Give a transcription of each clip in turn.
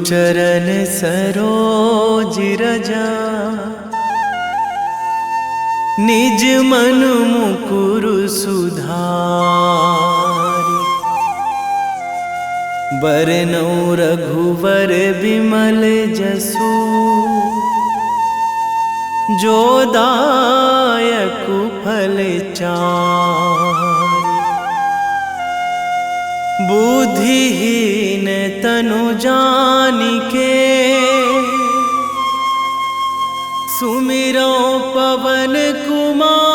चरण सरोज रजा, निज मन मुकुर सुधारि। बरनौ रघुवर विमल जसु, जो दायक फल चारि। बुद्धिहीन तनु जानिके, सुमिरो पवन कुमार।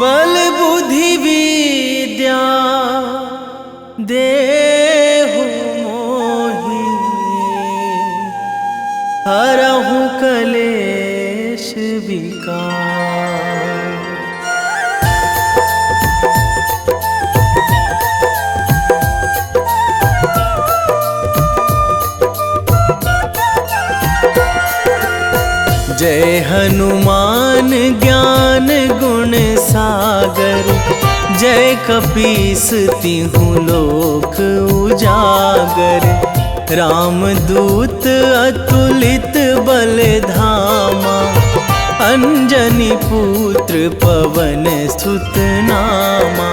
बल बुद्धि विद्या देहु मोहि, हरहु कलेश विकार। जय हनुमान ज्ञान गुण सागर, जय कपीस तिहु लोक उजागर। रामदूत अतुलित बल धामा, अंजनी पुत्र पवन सुत नामा।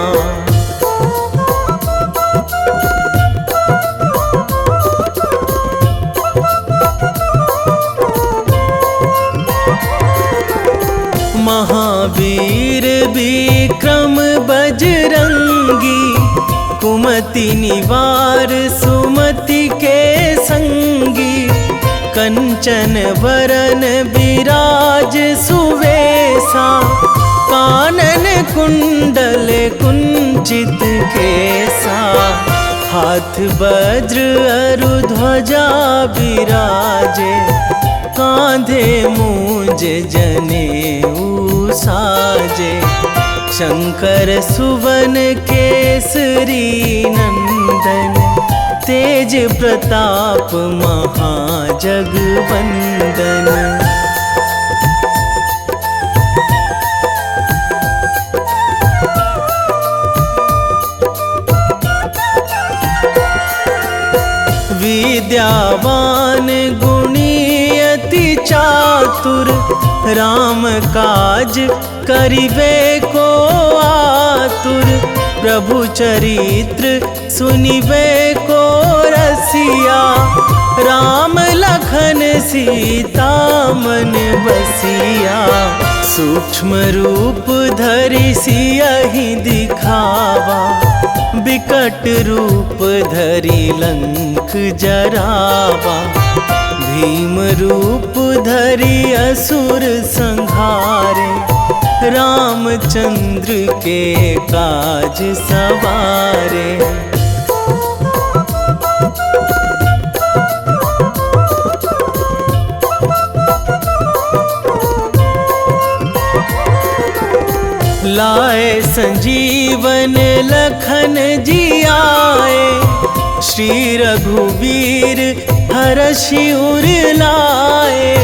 महावीर विक्रम बजरंगी, कुमति निवार सुमति के संगी। कंचन वरन विराज सुवेशा, कानन कुंडल कुंचित केसा। हाथ वज्र अरु ध्वजा बिराजे, कांधे मूंज जनेऊ साजे। शंकर सुवन केसरी नंदन, तेज प्रताप महाजगवंदन। विद्यावान गुणी अति चातुर, राम काज करिबे को आतुर। प्रभु चरित्र सुनिबे को रसिया, राम लखन सीता मन बसिया। सूक्ष्म रूप धरि सियहि दिखावा, विकट रूप धरि लंक जरावा। भीम रूप धरि असुर संहारे, रामचंद्र के काज सवारे। लाए संजीवन लखन जियाए, श्री रघुवीर हरषि उर लाए।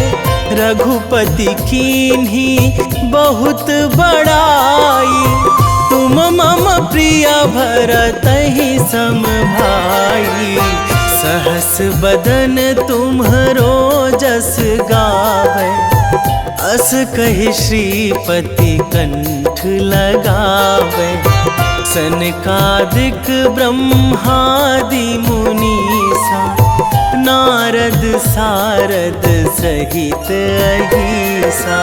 रघुपति कीन्ही बहुत बड़ाई, तुम मम प्रिय भरतहि सम भाई। सहस बदन तुम्हरो जस गावै, अस कहि श्रीपति कंठ लगावै। सनकादिक ब्रह्मादि मुनीसा, नारद सारद सहित अहिसा।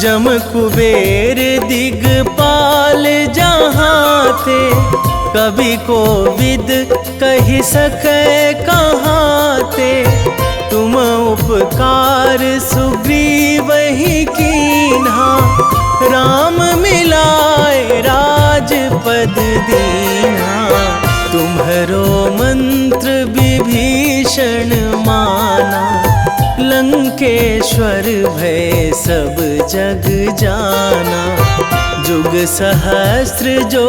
जम कुबेर दिगपाल जहाँ थे, कवि कोविद कहि सकै कहाँ ते। तुम उपकार सुग्रीवहि कीन्हा, राम मिलाए राजपद दीन्हा। तुम्हरो मंत्र विभीषण माना, लंकेश्वर भय सब जग जाना। जुग सहस्त्र जो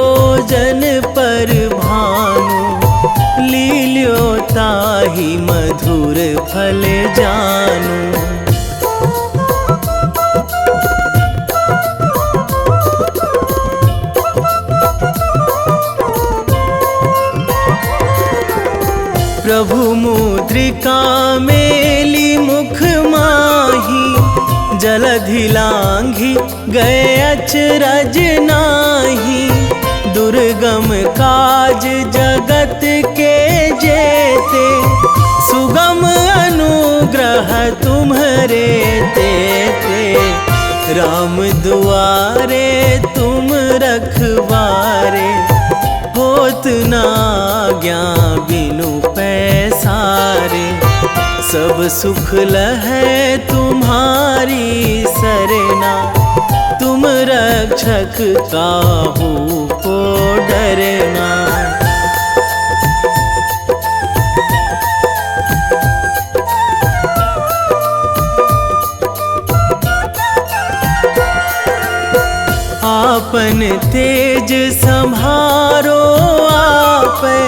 जन पर भानु, लील्यो ताहि मधुर फल जानू। प्रभु मुद्रिका मेली मुख माही, जलधि लांघी गए अचरज नाही। दुर्गम काज जगत के जेते, सुगम अनुग्रह तुम्हरे तेते। राम दुआरे तुम रखवारे, होत ना आज्ञा बिनु पैसारे। सब सुख लहै तुम्हारी सरना, तुम रक्षक काहू को डरना। आपन तेज संभारो आपे,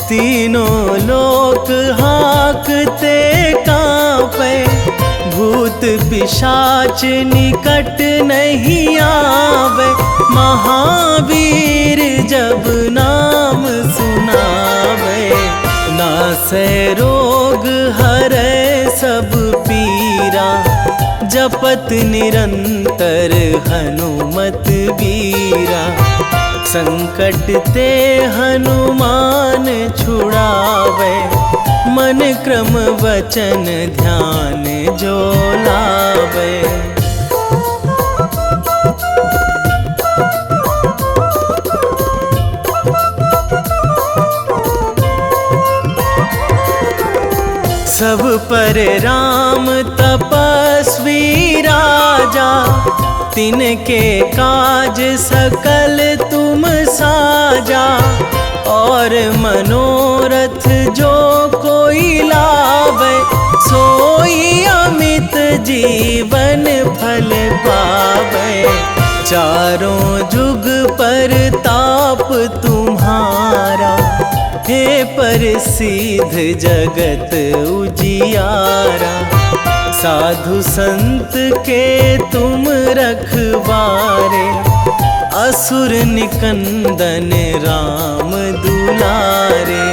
तीनों लोक हाकते कांपे। भूत पिशाच निकट नहीं आवे, महावीर जब नाम सुनावे। नासै रोग हरै सब पीरा, जपत निरंतर हनुमत बीरा। संकट ते हनुमान छुड़ावे, मन क्रम वचन ध्यान जो लावे। सब पर राम तपस्वी राजा, तिनके काज सकल तुम साजा। और मनोरथ जो कोई लावे, सोई अमित जीवन फल पावे। चारों जुग पर ताप तुम्हारा, हे प्रसिद्ध जगत उजियारा। साधु संत के तुम रखवारे, असुर निकंदन राम दुलारे।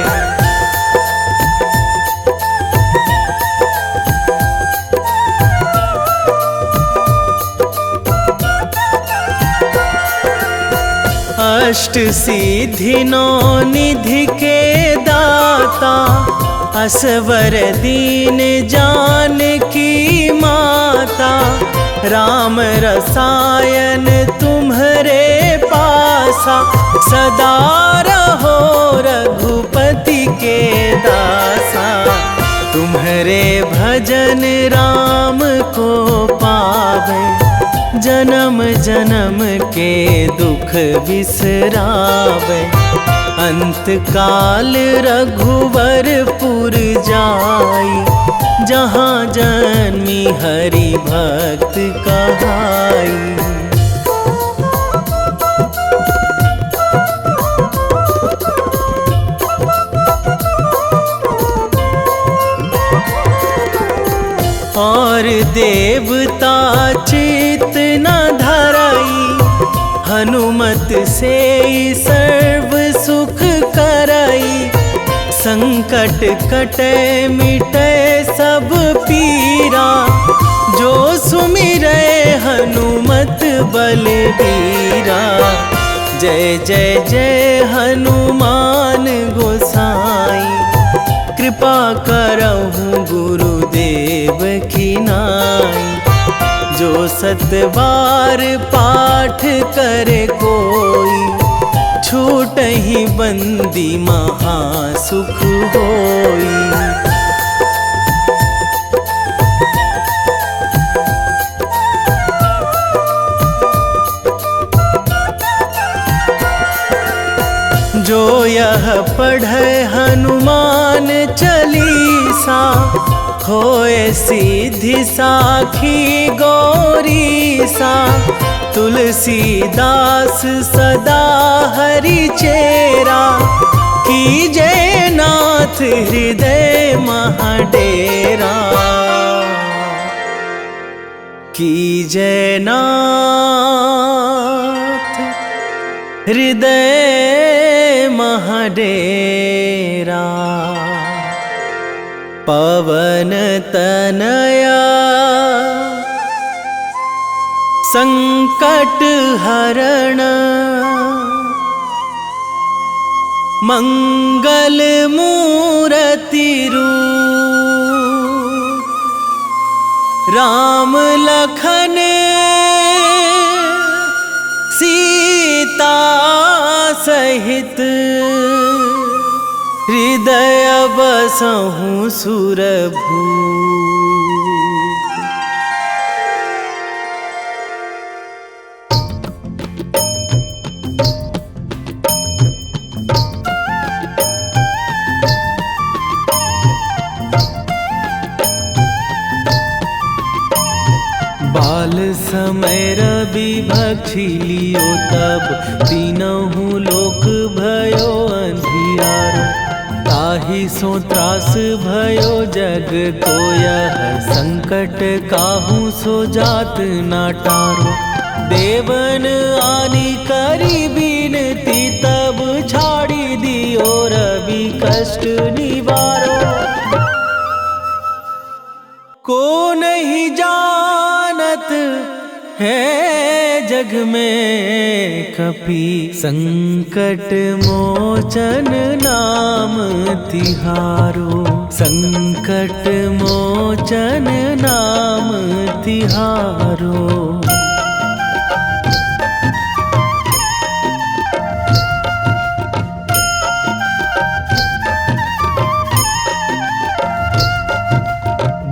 अष्ट सिद्धि नौ निधि के दाता, असवर दीन जानकी माता। राम रसायन तुम्हरे पासा, सदा रहो रघुपति के दासा। तुम्हरे भजन राम को पावे, जन्म जन्म के दुख बिसरावे। अंत काल रघुवरपुर जाई, जहाँ जन्मी हरि भक्त कहाई। और देवता चित न धराई, हनुमत से सर्व सुख कराई। संकट कटे मिटे सब पीरा, जो सुमिरै हनुमत बलबीरा। जय जय जय हनुमान गोसाई, कृपा करहु गुरुदेव की नाई। जो सतबार पाठ करे कोई, छूटहि बंदी महासुख होई। जो यह पढ़े हनुमान चालीसा, होए सिद्धि साखी गौरीसा। तुलसीदास सदा हरि चेरा, कीजे नाथ हृदय महाडेरा, कीजे नाथ हृदय महाडेरा। पवन तनया संकट हरण, मंगल मूर्ति रूप, राम लखन सीता सहित, हृदय बसहु सुरभूप। बाल समय रवि भक्षी लियो तब, तीनहु लोक भयो अंधियारो। ताहि सो त्रास भयो जग को यह, संकट काहू सो जात ना टारो। देवन आनी करी बिनती तब, छाड़ी दियो रवि कष्ट निवारो। को नहीं जानत है जग में कपि, संकट मोचन नाम तिहारो। संकट मोचन नाम तिहारो।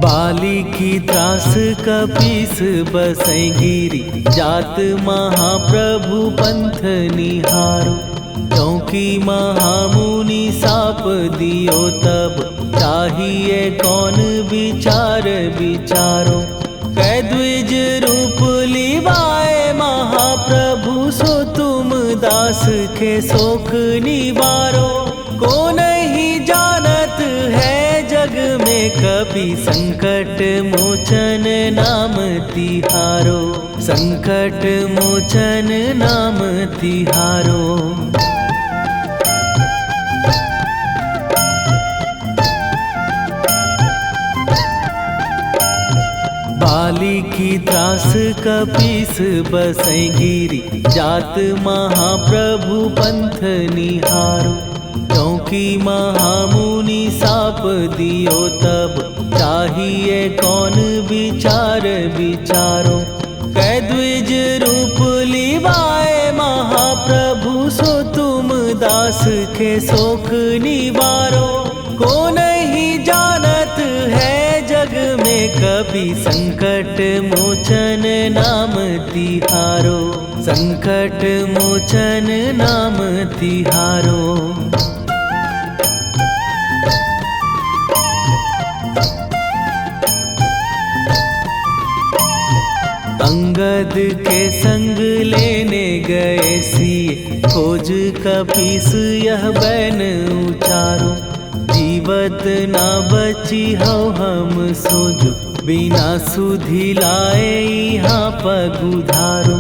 बाली की त्रास कपीस बसै गिरी, जात महाप्रभु पंथ निहारो। क्योंकि महामुनि साप दियो तब, चाहिए कौन विचार विचारो। कै द्विज रूप लिवाए महाप्रभु, सो तुम दास के शोक निवारो। को नहीं जानत है जग में कपि, संकट मोचन नाम तिहारो। संकट मोचन नाम तिहारो। बाली की त्रास कपीस बसै गिरी, जात महाप्रभु पंथ निहारो। क्योंकि महामुनि साप दियो तब, चाहिए कौन विचार विचारो। कै द्विज रूप लिवाए महाप्रभु, सो तुम दास के शोक निवारो। को नहीं जानत है जग में कपि, संकट मोचन नाम तिहारो। संकट मोचन नाम तिहारो। अंगद के संग लेने गए सिए, खोज कपीस यह बैन उचारो। जीवत ना बची हो हम सोजो, बिना सुधि लाए यहाँ पगुधारो।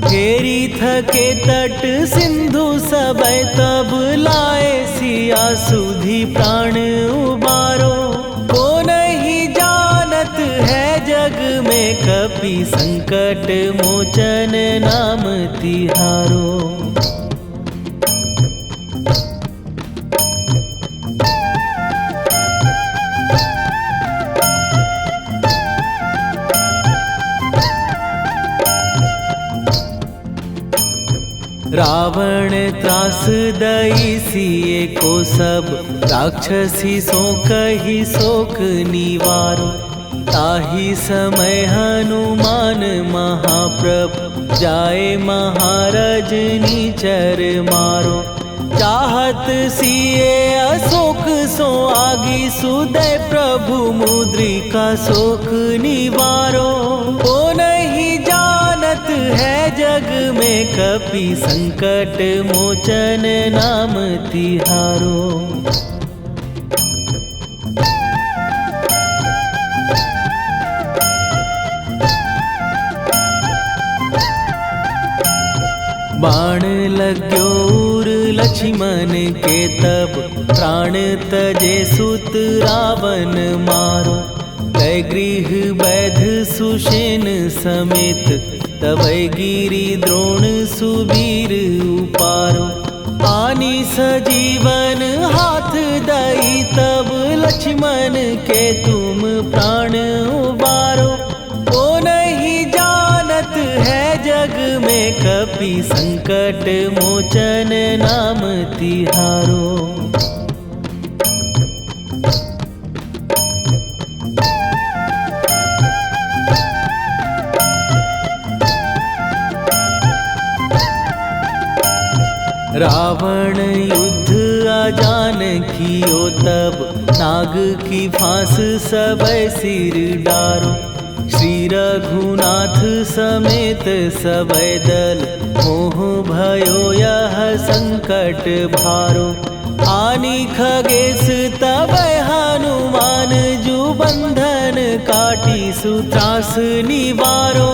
घेरी थके तट सिंधु सबय, तब लाए सिया सुधि प्राण उबारो। को नहीं जानत है जग में कपि, संकट मोचन नाम तिहारो। रावण त्रास दई सिए को सब, राक्षसी सो कही शोक निवारो। ताहि समय हनुमान महाप्रभु, जाए महाराज नीचर मारो। चाहत सिए अशोक सो आगी, सुदय प्रभु मुद्रिका शोक निवारो। को नहीं जानत है जग में कपि संकट मोचन नाम तिहारो। बाण लग्यो उर लक्ष्मण के तब प्राण तजे सुत रावण मारो। कै गृह वैध सुषेण समेत तबै गिरि द्रोण सुबीर उपारो। आनी सजीवन हाथ दई तब लक्ष्मण के तुम प्राण उबारो। ओ नहीं जानत है जग में कपि संकट मोचन नाम तिहारो। रावण युद्ध आजान कियो तब नाग की फांस सबै सिर डारो। श्री रघुनाथ समेत सबै दल मोह भयो यह संकट भारो। आनी खगेश तबै हनुमान जु बंधन काटी सुत्रास निवारो।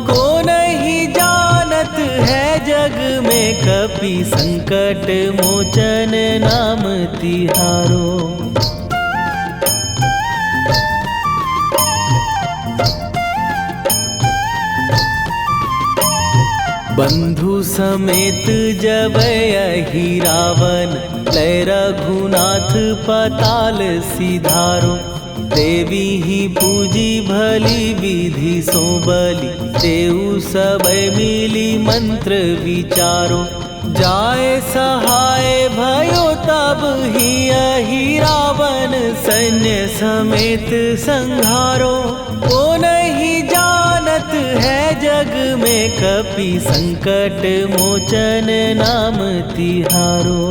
को नहीं जानत है जग में कपि संकट मोचन नाम तिहारो। बंधु समेत जबै अहि रावण लय रघुनाथ पताल सिधारो। देवी ही पूजी भली विधि सो बलि तेउ सबै मिली मंत्र विचारो। जाए सहाय भयो तब ही अहि रावण सैन्य समेत संहारो। ओ नहीं जानत है जग में कपि संकट मोचन नाम तिहारो।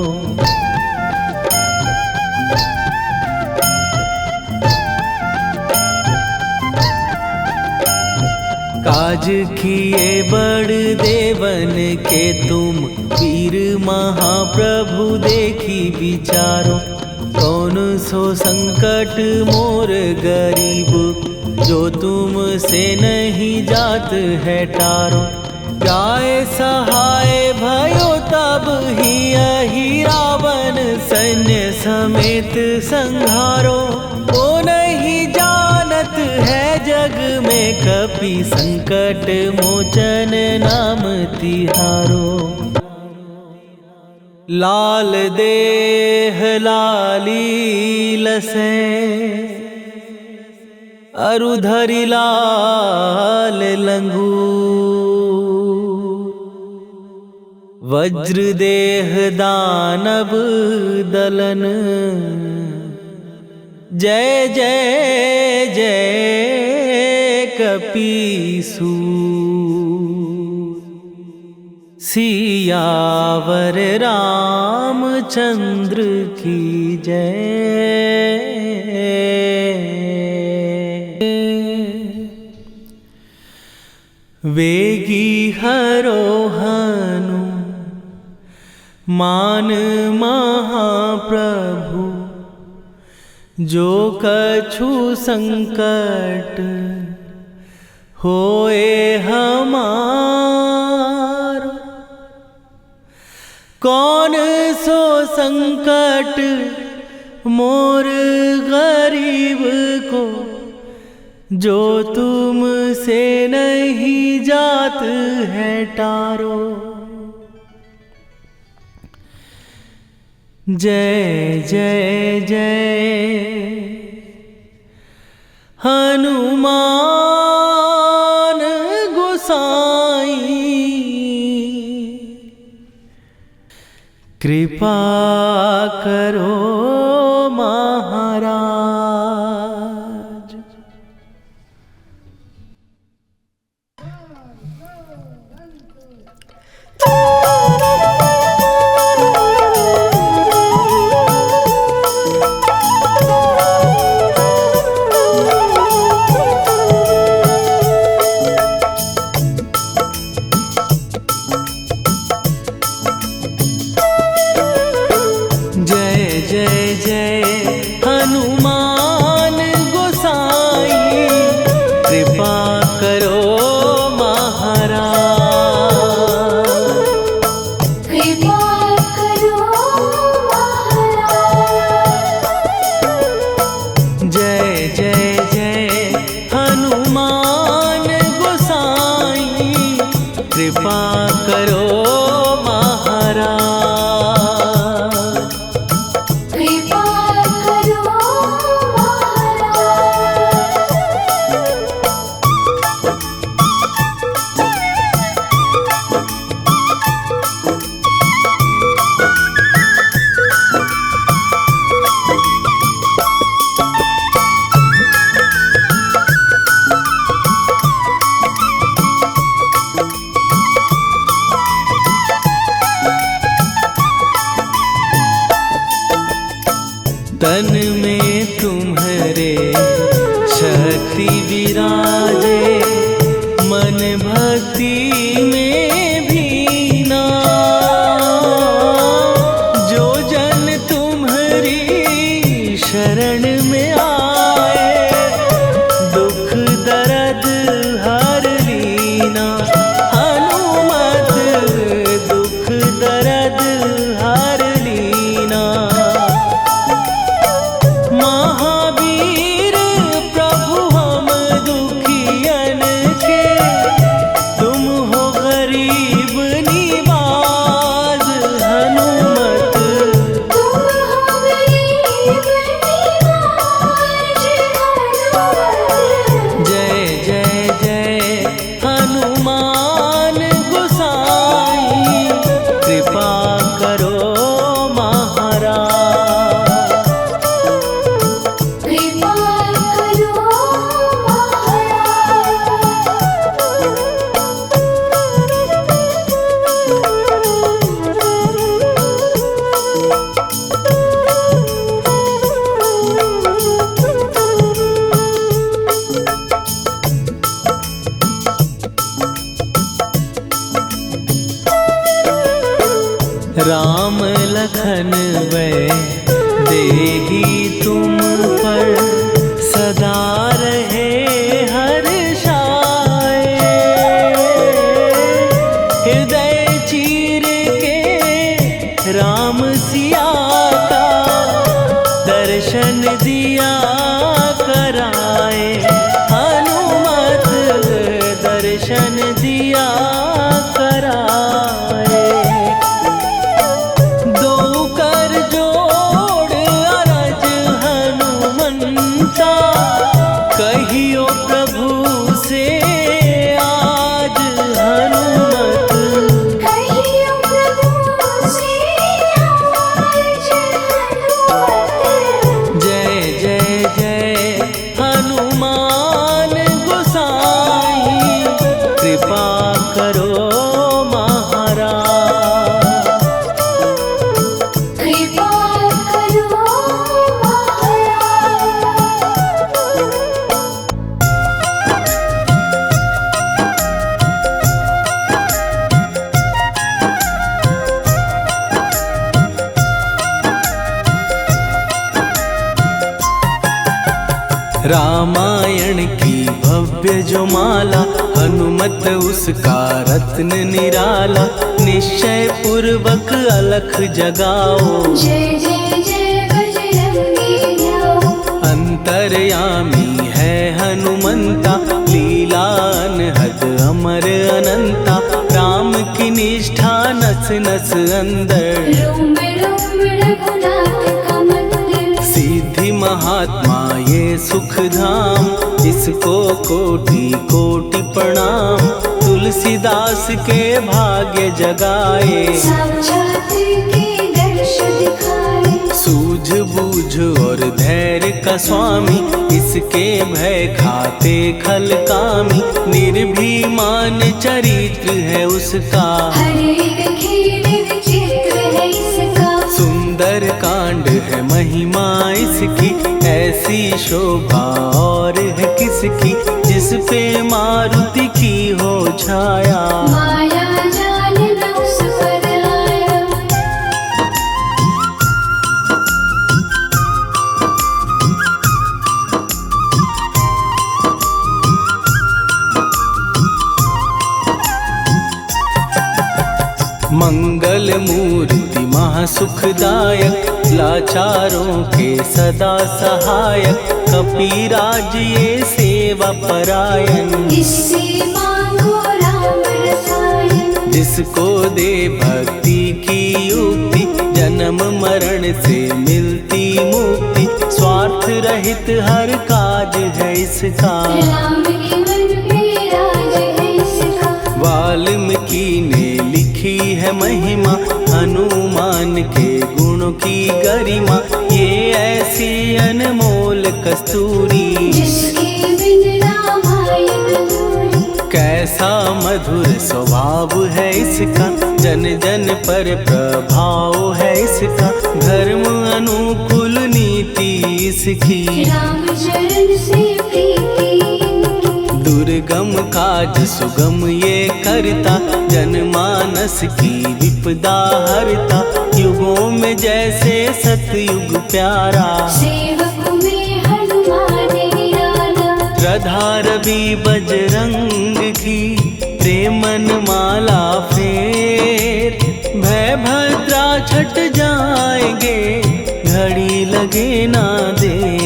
काज किए बड़ देवन के तुम वीर महाप्रभु देखी विचारो। कौन सो संकट मोर गरीब जो तुम से नहीं जात है टारो। जाए सहाय भयो तब ही अहि रावण सैन्य समेत संहारो। ओ नहीं जानत है जग में कपि संकट मोचन नाम तिहारो। लाल देह लाली लसे अरुधरि लाल लंगूर। वज्र देह दानव दलन जय जय जय कपीसूर। सियावर रामचंद्र की जय। वेगी हरोहनु मान महाप्रभु जो कछु संकट होए हमार। कौन सो संकट मोर गरीब को जो तुम से नहीं जात है टारो। जय जय जय हनुमान गोसाई। कृपा करो महाराज। जय जय हनुमान गोसाई, कृपा करो महाराज। कृपा करो तन में तुम्हारे शक्ति विराजे, मन भक्ति में भीना। जो जन तुम्हारी शरण में आए, दुख दर्द हर लीना। हनुमत दुख दर्द हर लीना। महावीर प्रभु हम दुखियन के, तुम हो गरीब निवाज। हनुमत तुम हो गरीब निवाज। जय जय जय हनुमान गोसाई, कृपा करो महाराज। कृपा करो राम लखन वै देही तुम पर, सदा रहे हर्षाए। हृदय चीर के राम सिया का, दर्शन दिया कराए। हनुमत दर्शन दिया कराए। दो कर जोड़ अरज हनुमंता, कहियो प्रभु से आज। हनुमत कहियो प्रभु से आज। जय जय जय हनुमान गोसाई, कृपा करो महाराज। कृपा करो रामायण की भव्य जो माला, हनुमत उसका रत्न निराला। निश्चय पूर्वक अलख जगाओ, जय जय जय बजरंगी ध्याओ। अंतर्यामी है हनुमंता, लीला अनहद अमर अनंता। राम की निष्ठा नस नस अंदर, रोम रोम रघुनाथ का मंदिर। सिद्धि महात्मा ये सुख धाम, इसको कोटि कोटि प्रणाम। तुलसीदास के भाग्य जगाए, साक्षात के दर्श दिखाए। सूझ बूझ और धैर्य का स्वामी, इसके भय खाते खल कामी। निर्भीमान चरित्र है उसका, हर एक खेल विचित्र है इसका। सुंदर कांड है महिमा इसकी, ऐसी शोभा और है किसकी। जिस पे मारुति की हो छाया, माया जाल न उस पर आया। मंगल मूर्ति महासुखदायक, लाचारों के सदा सहायक, कपिराज ये सेवा परायण। इससे मांगो राम रसायन, जिसको दे भक्ति की युक्ति, जन्म मरण से मिलती मुक्ति। स्वार्थ रहित हर काज है इसका, राम के मन पे राज है इसका। वाल्मीकि ने लिखी है महिमा, हनुमान के गुणों की गरिमा। ये ऐसी अनमोल कस्तूरी, जिसके बिन रामायण अधूरी। कैसा मधुर स्वभाव है इसका, जन जन पर प्रभाव है इसका। धर्म अनुकूल नीति इसकी, राम चरण से प्रीति इनकी। दुर्गम काज सुगम ये करता, जनमानस की विपदा हरता। युगों में जैसे सतयुग प्यारा, सेवक में हनुमान निराला। श्रद्धा रवि बजरंग की, प्रेमन माला फेर। भय भद्रा छट जाएंगे, घड़ी लगे ना देर।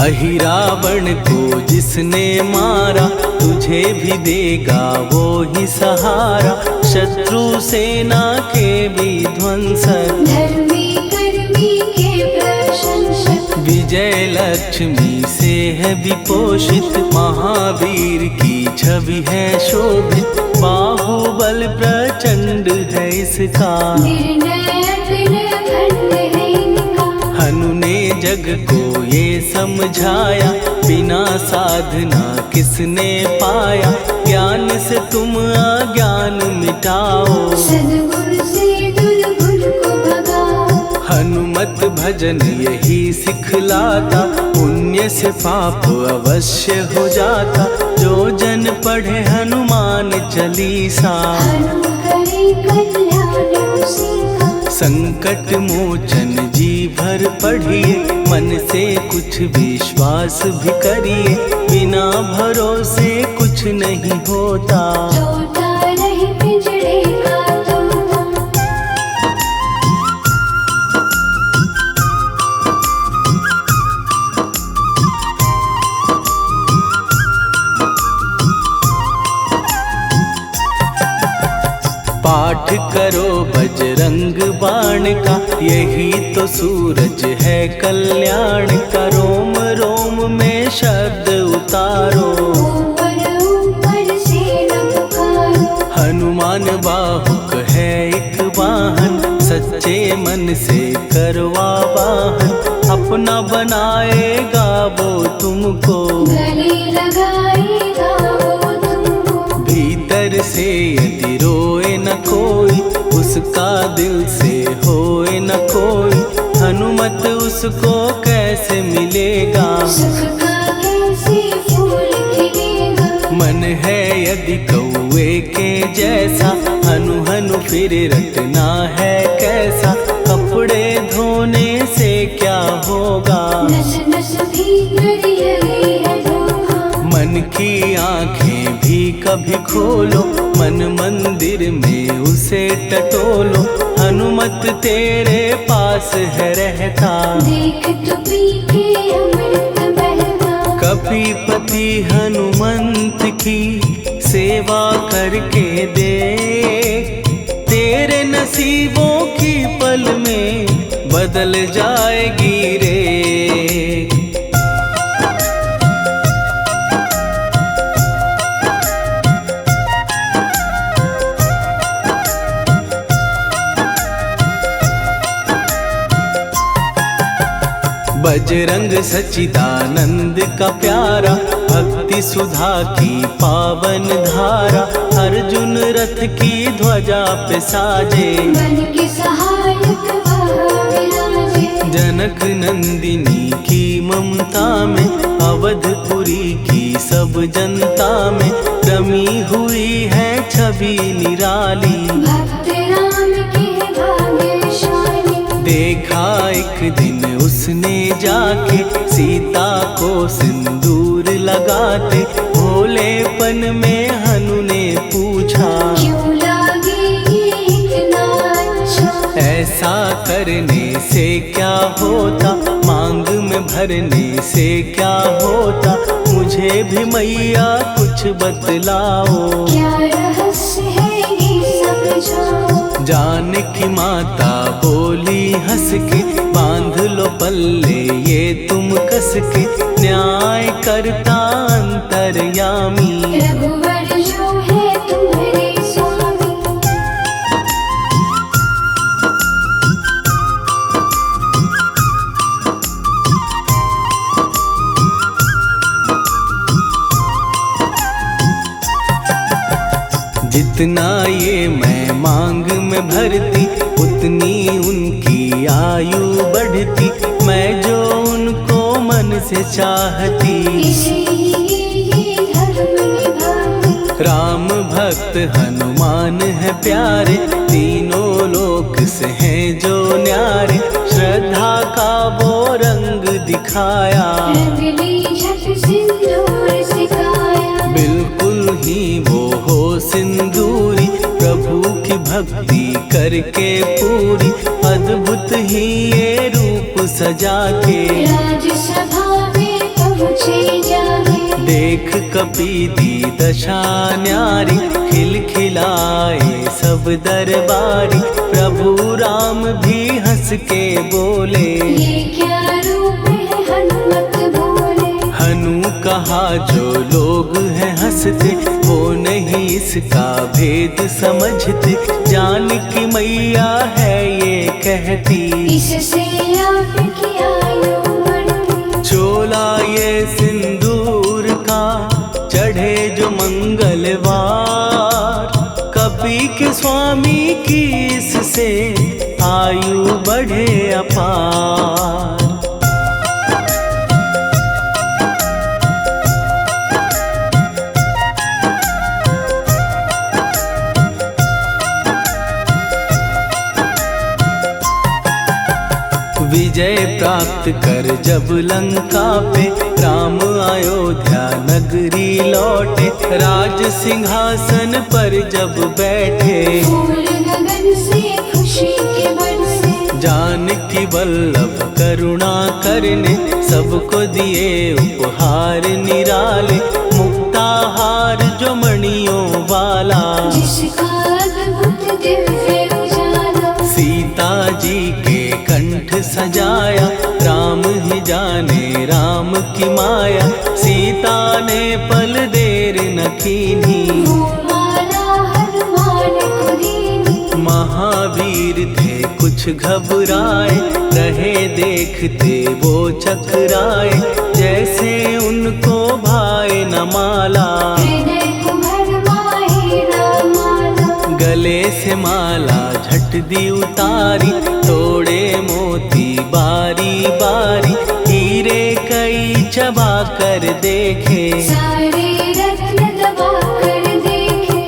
अहिरावण को जिसने मारा, तुझे भी देगा वो ही सहारा। शत्रु सेना के विध्वंसक, धर्मी कर्मी के प्रशंसक। विजय लक्ष्मी से है विपोषित, महावीर की छवि है शोभित। बाहुबल प्रचंड है इसका, निर्णय खंड है इनका। हनु ने जग को ये समझाया, बिना साधना किसने पाया। ज्ञान से तुम अज्ञान मिटाओ, सद्गुण से दुर्गुण को भगाओ। हनुमत भजन यही सिखलाता, पुण्य से पाप अवश्य हो जाता। जो जन पढ़े हनुमान चालीसा, हनु करे कल्याण उसी का। संकट मोचन जी भर पढ़िए, मन से कुछ विश्वास भी करिए। बिना भरोसे कुछ नहीं होता, तोता रहे पिंजड़े का तोता। पाठ करो बजरंग बाण का, यही तो सूरज है कल्याण का। रोम रोम में शब्द उतारो, ऊपर ऊपर से न पुकारो। हनुमान बाहुक है एक वाहन, सच्चे मन से करवा वाहन। अपना बनाएगा वो तुमको, गले लगाएगा वो तुमको। भीतर से यदि रोए न कोई, उसका दिल से होए न कोई। हनुमत उसको कैसे मिलेगा, सुख का कैसे फूल खिलेगा। मन है यदि कौवे के जैसा, हनु हनु फिर रटना है कैसा। कपड़े धोने से क्या होगा, नस नस भीतर लगी है धोखा। मन की आंखें भी कभी खोलो, मन मंदिर में उसे टटोलो। हनुमत तेरे पास है रहता, देख तो पी के अमृत बहता। कपीपति हनुमंत की सेवा करके देख। तेरे नसीबों की पल में बदल जाएगी रे। बजरंग सच्चिदानंद का प्यारा, भक्ति सुधा की पावन धारा। अर्जुन रथ की ध्वजा पे साजे, बन के सहायक वह विराजे। जनक नंदिनी की ममता में, अवधपुरी की सब जनता में। रमी हुई है छवि निराली, भक्त राम के भाग्यशाली। देखा एक दिन उसने जाके सीता को सिंदूर लगाते भोलेपन में हनु ने पूछा, क्यों लागे ये इतना अच्छा? ऐसा करने से क्या होता, मांग में भरने से क्या होता, मुझे भी मैया कुछ बतलाओ। क्या रहस्य है ये समझाओ। जानकी माता बोली हंस के, बांध लो पल्ले ये तुम कस के, न्याय करता अंतर्यामी। रघुवर जो है तुम्हारे स्वामी। जितना ये मैं मांग में भरती, उतनी उनकी आयु बढ़ती, मैं जो उनको मन से चाहती। इसलिए धर्म निभाती। राम भक्त हनुमान है प्यारे, तीनों लोक से हैं जो न्यारे, श्रद्धा का वो रंग दिखाया। रंगली झट सिंदूर सिखाया। बिल्कुल ही वो हो सिंदूरी, प्रभु की भक्ति करके पूरी, अद्भुत ही ये रूप सजा के। राजसभा में पहुँचे जाके। देख कपीदी दशा न्यारी, खिलखिलाए सब दरबारी, प्रभु राम भी हंस के बोले। ये क्या रूप है हनुमत बोले। हनु कहा जो लोग हैं हंसते, वो नहीं इसका भेद समझते, जानकी मैया है ये कहती। इससे आपकी आयु बढ़ती। चोला ये सिंदूर का चढ़े जो मंगलवार, कपी के स्वामी की इससे आयु बढ़े अपार। विजय प्राप्त कर जब लंका पे, राम अयोध्या नगरी लौटे, राज सिंहासन पर जब बैठे। फूल गगन से खुशी के बरसे। जानकी वल्लभ करुणा करने, सबको दिए उपहार निराले, मुक्ताहार जो मणियों वाला। जिसका अद्भुत दिव्य उजाला। सीता जी के कंठ सजाया, राम ही जाने राम की माया, सीता ने पल देर न कीन्ही। वो माला हनुमान को दीनी। महावीर थे कुछ घबराए, रहे देखते वो चकराए, जैसे उनको भाए न माला। हृदय को भरमाए न माला। गले से माला झट दी उतारी, तोड़े मोती बारी बारी, हीरे कई चबा कर देखे। सारे रत्न दबा कर देखे।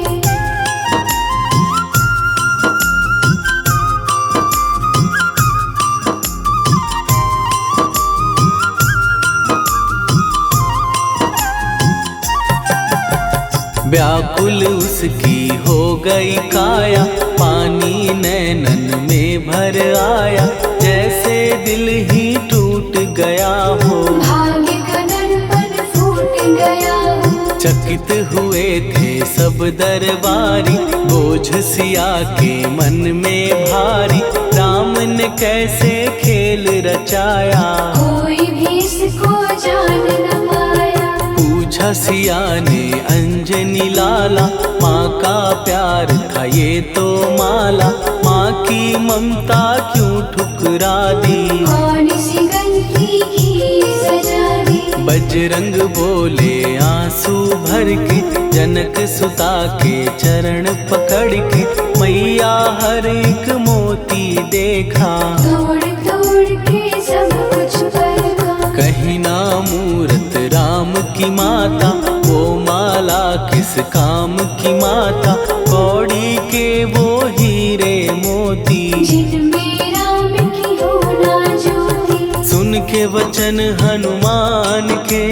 व्याकुल उसकी हो गई काया, पानी नैनन में भर आया, जैसे दिल ही टूट गया हो। भाग्य का दर्पण फूट गया हो। चकित हुए थे सब दरबारी, बोझ सिया के मन में भारी, राम ने कैसे खेल रचाया। कोई भी इसको जान न पाया। पूछा सिया ने अंजनी लाला, माँ का प्यार था ये तो माला, माँ की ममता क्यों ठुकरा दी। कौन सी गलती की सजा दी। बजरंग बोले आंसू भर के, जनक सुता के चरण पकड़ के, मैया हर एक मोती देखा। तोड़ तोड़ के सब कुछ परखा। कहीं ना मूरत राम की माता, वो माला किस काम की माता, कौड़ी के वो हीरे मोती। जिनमें राम की हो ना ज्योति। के वचन हनुमान के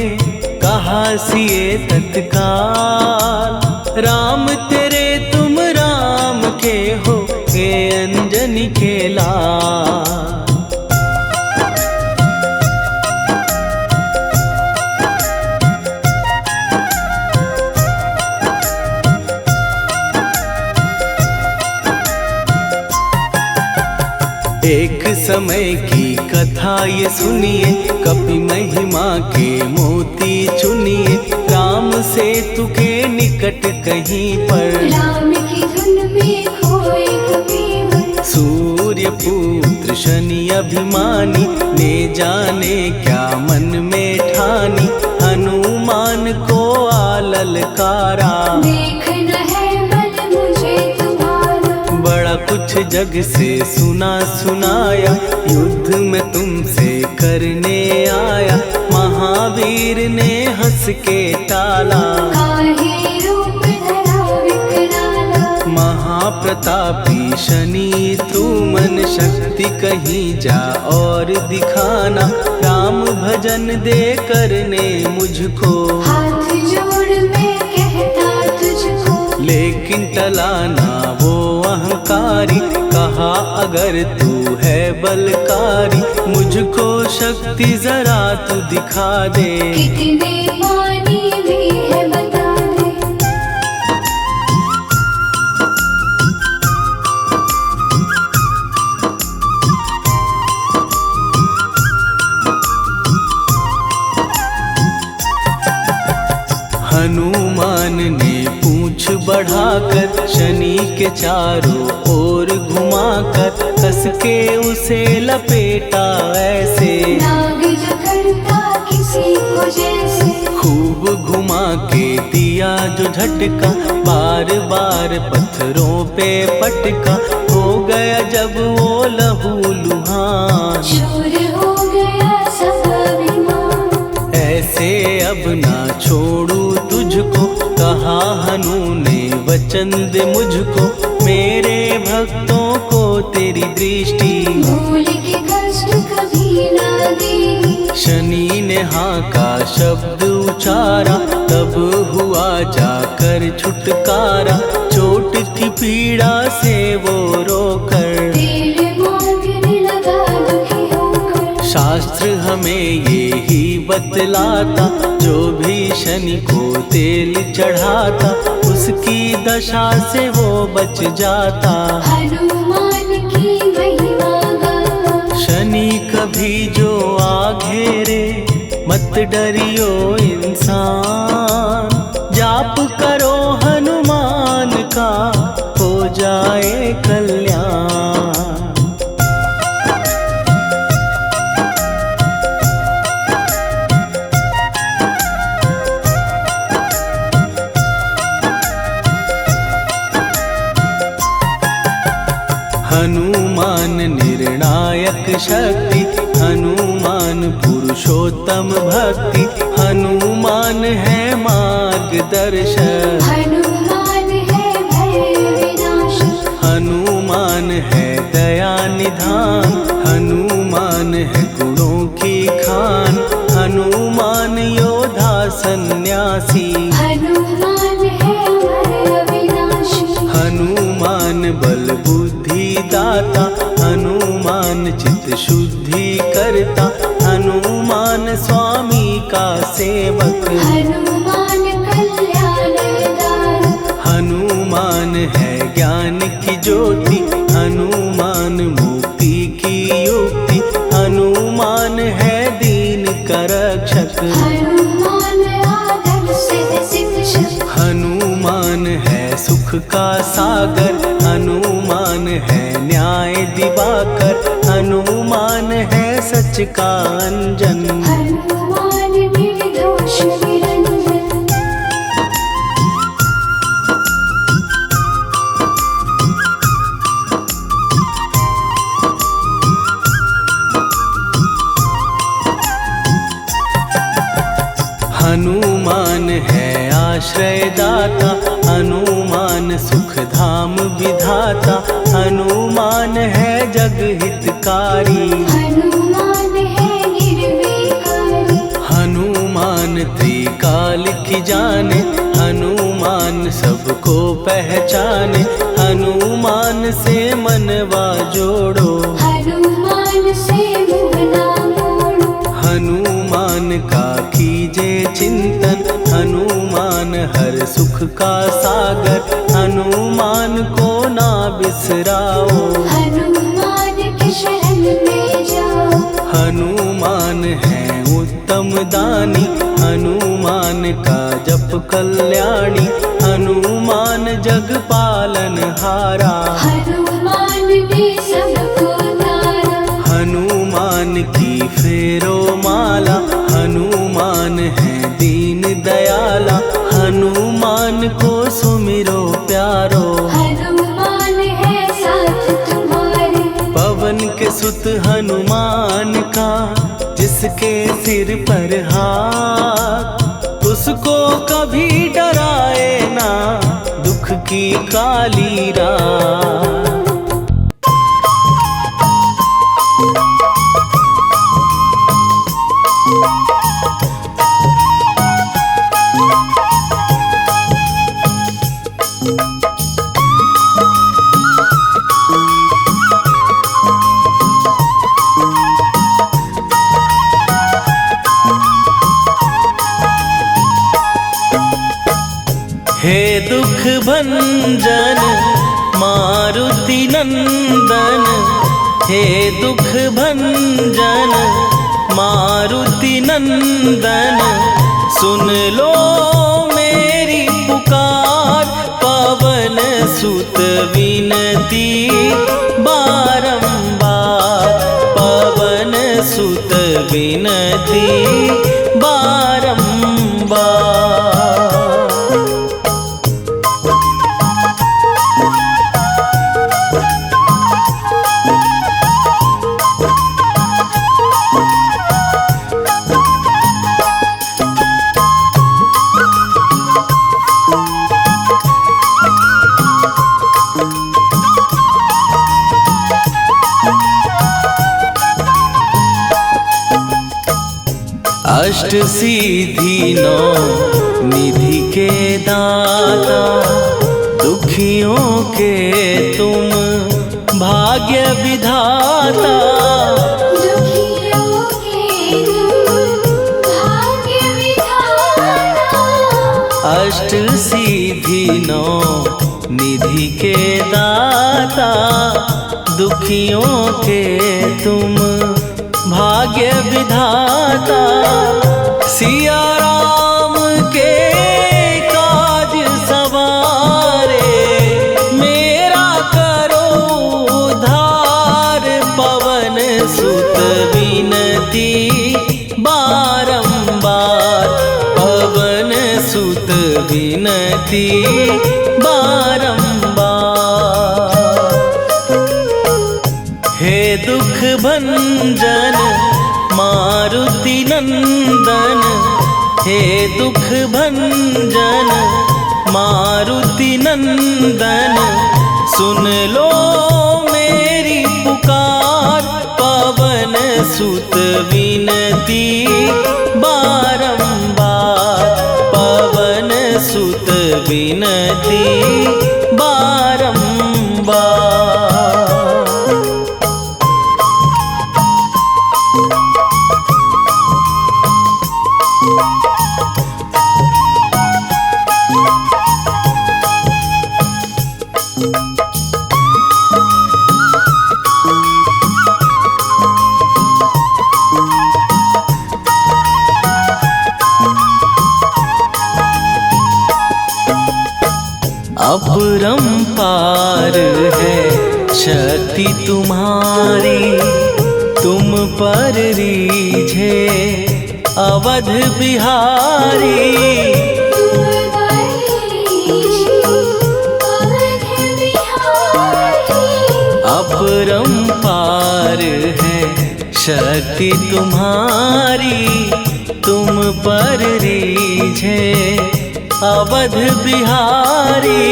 कहा सिए तत्काल, राम तेरे तुम राम के हो हे अंजनी के लाल। एक समय की कथा ये सुनिए, कपि महिमा के मोती चुनिए, राम सेतु के निकट कहीं पर राम की धुन में खोए कबीर। सूर्य पुत्र शनि अभिमानी, ने जाने क्या मन में ठानी, हनुमान को आललकारा। देखना है बल मुझे तुम्हारा, बड़ा कुछ जग से सुना सुनाया, युद्ध में तुमसे करने आया, महावीर ने हंस के टाला। काहे रूप धरा विकराला, महाप्रतापी शनि तू मन शक्ति कहीं जा और दिखाना, राम भजन दे करने मुझको। हाथ जोड़ मैं कहता तुझको, लेकिन टलाना वो अहंकारी, कहा अगर तू है बलकारी, मुझको शक्ति जरा तू दिखा दे। कितने पानी भी है बता दे। हनुमान ने पूंछ बढ़ाकर शनि के चारों ओर घुमाकर, कस के उसे लपेटा ऐसे, नाग जो करता किसी को जैसे। खूब घुमा के दिया जो झटका, बार बार पत्थरों पे पटका, हो गया जब वो लहू लुहान। चूर हो गया सब अभिमान, ऐसे अब ना छोड़ू तुझको, कहा हनु ने वचन दे मुझको, मेरे भक्तों को तेरी दृष्टि। भूल के कष्ट कभी ना देगी, शनि ने हाँ का शब्द उचारा, तब हुआ जाकर छुटकारा, चोट की पीड़ा से वो रोकर तेल मांगने लगा दुखी होकर। शास्त्र हमें ये ही बतलाता, जो भी शनि को तेल चढ़ाता, उसकी दशा से वो बच जाता। हनुमान की महिमा गाता, शनि कभी जो आ घेरे, मत डरियो इंसान, जाप करो हनुमान का, हो जाए कल्याण। हनुमान निर्णायक शक्ति, हनुमान पुरुषोत्तम भक्ति, हनुमान है मार्गदर्शक। हनुमान है भय विनाशक, हनुमान है दया निधान, हनुमान है गुणों की खान, हनुमान योद्धा सन्यासी। हनुमान है भय विनाशी, हनुमान बल बुद्धि दाता, हनुमान चित्त शुद्धि करता, हनुमान स्वामी का सेवक। हनुमान कल्याणदायक, हनुमान है ज्ञान की ज्योति, हनुमान मुक्ति की युक्ति, हनुमान है दीन का रक्षक। हनुमान आदर से शिक्षक, हनुमान है सुख का सागर, हनुमान है न्याय दिवाकर, हनुमान है सच का अंजन। हनुमान निर्दोष निरंजन, हनुमान है आश्रयदाता, हनुमान सुख धाम विधाता, हनुमान है जग हितकारी। हनुमान है काल की जाने, हनुमान सबको पहचाने। हनुमान से मनवा जोड़ो, हनुमान से मुँह ना मोड़ो। हनुमान का कीजे चिंतन, हनुमान हर सुख का सागर। हनुमान को ना बिसराओ, हनुमान के शरण में जाओ। हनुमान है उत्तम दानी, हनुमान का जप कल्याणी। हनुमान जग पालन हारा, हनुमान ने सबको तारा। हनुमान की फेरो माला। हनुमान है दीन दयाला, हनुमान को सुमिरो प्यारो। हनुमान है साथ तुम्हारे, पवन के सुत हनुमान का, जिसके सिर पर हाथ, उसको कभी डराए ना दुख की काली रात। हे दुख भंजन मारुति नंदन, हे दुख भंजन मारुति नंदन। सुन लो मेरी पुकार, पवन सुत विनती बारंबार। पवन सुत विनती बारंबार। अष्ट सिद्धि नौ निधि के दाता, दुखियों के तुम भाग्य विधाता। दुखियों के तुम भाग्य विधाता। अष्ट सिद्धि नौ निधि के दाता, दुखियों के तुम भाग्य विधाता। सिया राम के काज सवारे, मेरा करो उद्धार। पवन सुत विनती बारंबार, पवन सुत विनती बारंबार। हे दुख भंजन मारुति नंदन, हे दुख भंजन मारुति नंदन। सुन लो मेरी पुकार, पवन सुत विनती बारंबार। पवन सुत विनती बारंबार। अपरंपार है शक्ति तुम्हारी, तुम पर रीझे अवध बिहारी। अपरंपार है शक्ति तुम्हारी, तुम पर रीझे अवध बिहारी।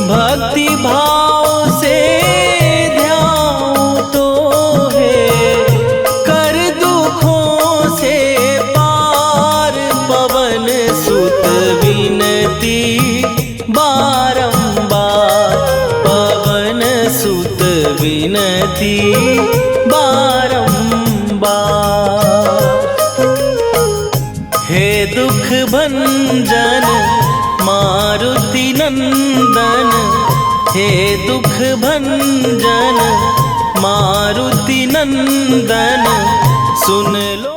भक्ति भाव से ध्यान तो है, कर दुखों से पार। पवन विनती बारंबार। हे दुख भंजन मारुति नंदन, हे दुख भंजन मारुति नंदन, सुन लो